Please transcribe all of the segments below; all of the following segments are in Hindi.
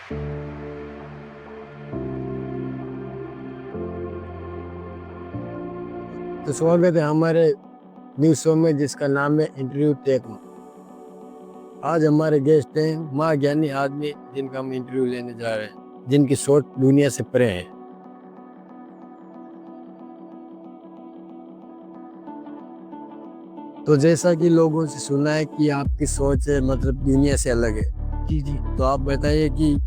तो स्वागत है हमारे न्यूज शो में जिसका नाम है इंटरव्यू टेक। आज हमारे गेस्ट हैं महाज्ञानी आदमी जिनका हम इंटरव्यू लेने जा रहे हैं, जिनकी सोच दुनिया से परे है। तो जैसा कि लोगों से सुना है कि आपकी सोच है मतलब दुनिया से अलग है। जी जी, तो आप बताइए कि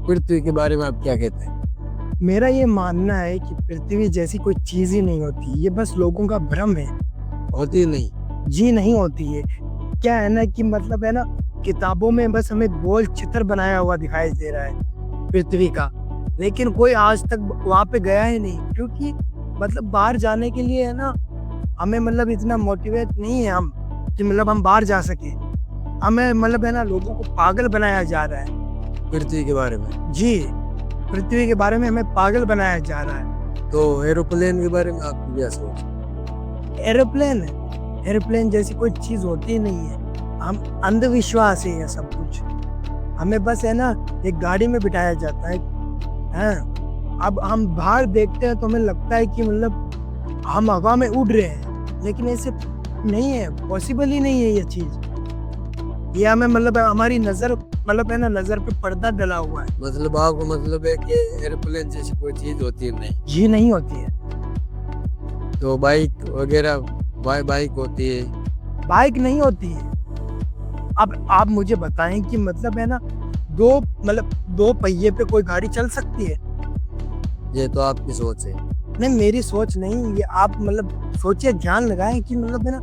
पृथ्वी के बारे में आप क्या कहते हैं? मेरा ये मानना है कि पृथ्वी जैसी कोई चीज ही नहीं होती, ये बस लोगों का भ्रम है। होती नहीं। जी नहीं होती है। क्या है ना कि मतलब है ना, किताबों में बस हमें गोल चित्र बनाया हुआ दिखाई दे रहा है पृथ्वी का, लेकिन कोई आज तक वहां पे गया ही नहीं, क्योंकि मतलब बाहर जाने के लिए है ना, हमें मतलब इतना मोटिवेट नहीं है हम कि मतलब हम बाहर जा सके। हमें मतलब है ना, लोगों को पागल बनाया जा रहा है पृथ्वी के बारे में। जी, पृथ्वी के बारे में हमें पागल बनाया जा रहा है। तो एरोप्लेन के बारे में आपकी क्या सोच? एरोप्लेन जैसी कोई चीज होती ही नहीं है। हम अंधविश्वास है ये सब कुछ। हमें बस है ना, एक गाड़ी में बिठाया जाता है। हैं? अब हम बाहर देखते हैं तो हमें लगता है कि मतलब हम हवा में उड़ रहे हैं, लेकिन ऐसे नहीं है, पॉसिबल ही नहीं है ये चीज। ये हमें मतलब हमारी नजर मतलब है ना, नजर पे पर्दा डला हुआ है। मतलब आपको मतलब है कि एरोप्लेन जैसी कोई चीज होती है नहीं? जी नहीं होती है। तो बाइक वगैरह बाइक होती है? बाइक नहीं होती है। अब आप मुझे बताएं कि मतलब है ना, दो पहिए पे कोई गाड़ी चल सकती है? ये तो आपकी सोच है। नहीं, मेरी सोच नहीं, ये आप मतलब सोचिए, ध्यान लगाएं कि मतलब है ना,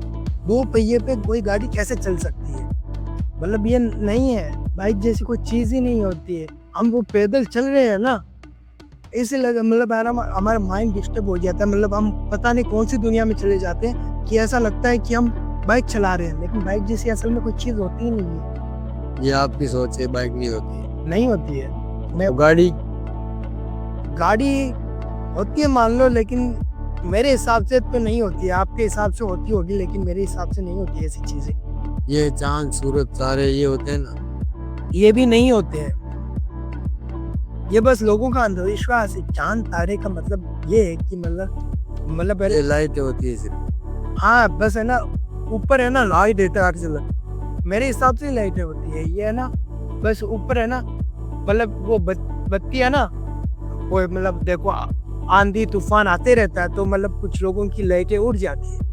दो पहिए पे कोई गाड़ी कैसे चल सकती है। मतलब ये नहीं है, बाइक जैसी कोई चीज ही नहीं होती है। हम वो पैदल चल रहे हैं ना, इसे लगा मतलब है ना, हमारा माइंड डिस्टर्ब हो जाता है। मतलब हम पता नहीं कौन सी दुनिया में चले जाते हैं कि ऐसा लगता है कि हम बाइक चला रहे हैं, लेकिन बाइक जैसी असल में कोई चीज होती ही नहीं है। ये आपकी सोच है, बाइक नहीं होती है। नहीं होती है। मैं तो गाड़ी होती है मान लो, लेकिन मेरे हिसाब से तो नहीं होती है। आपके हिसाब से होती होगी, लेकिन मेरे हिसाब से नहीं होती है ऐसी चीजें। ये चांद सूरज तारे ये होते हैं ना? ये भी नहीं होते हैं। ये बस लोगों का अंधविश्वास है। चांद तारे का मतलब ये है कि मतलब ये लाइट होती है सिर्फ? हाँ, बस है ना, ऊपर है ना लाइट देता है। मेरे हिसाब से लाइटें होती है ये है ना, बस ऊपर है ना, मतलब वो बत्ती है ना, वो मतलब देखो, आंधी तूफान आते रहता है तो मतलब कुछ लोगों की लाइटें उड़ जाती है।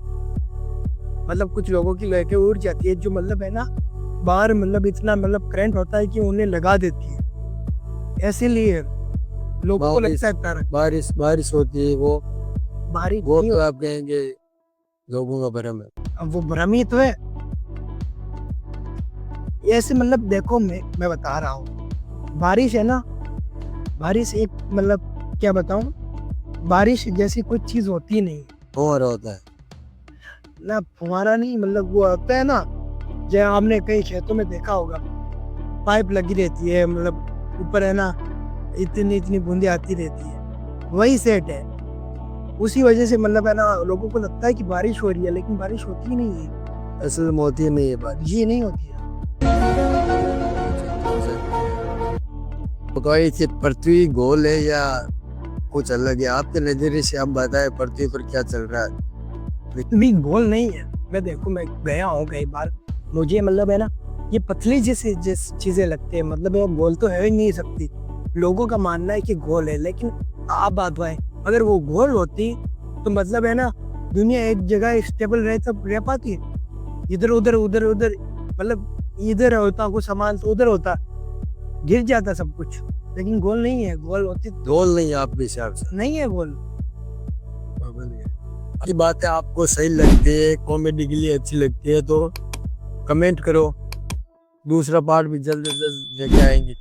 मतलब कुछ लोगों की लाइटें उड़ जाती है, जो मतलब है ना, बाहर मतलब इतना मतलब करंट होता है कि उन्हें लगा देती है। इसीलिए लोगों को लगता है तारा। बारिश होती है वो बारिश वो नहीं तो आप कहेंगे लोगों का भ्रम है। अब वो भ्रम ही तो है। ऐसे मतलब देखो, मैं बता रहा हूँ, बारिश है ना, बारिश एक मतलब क्या बताऊं, बारिश जैसी कोई चीज होती नहीं और होता है ना। फुहारा नहीं, मतलब वो होता है ना, जैसे आपने कई खेतों में देखा होगा, पाइप लगी रहती है, मतलब ऊपर है ना, इतनी इतनी बूंदें आती रहती है, वही सेट है। उसी वजह से मतलब है ना, लोगों को लगता है कि बारिश हो रही है, लेकिन बारिश होती नहीं है। असल में होती नहीं है बारिश। ये नहीं होती है। तो ये पृथ्वी गोल है या कुछ अलग है? आपके नजरिए से आप बताएं पृथ्वी पर क्या चल रहा है? पृथ्वी गोल नहीं है। मैं गया हूँ कई बार, मुझे मतलब है ना, ये पतली जैसी चीजें लगती है। मतलब ये गोल तो है ही नहीं सकती। लोगों का मानना है कि गोल है, लेकिन आप बात भाई, अगर वो गोल होती तो मतलब है ना, दुनिया एक जगह स्टेबल रह पाती है। इधर उधर उधर उधर, मतलब इधर होता कुछ सामान तो उधर होता, गिर जाता सब कुछ। लेकिन गोल नहीं है। गोल होती गोल नहीं है आपके हिसाब से? नहीं है गोल। ये बातें आपको सही लगती है, कॉमेडी के लिए अच्छी लगती है तो कमेंट करो। दूसरा पार्ट भी जल्द से जल्द लेके आएंगे।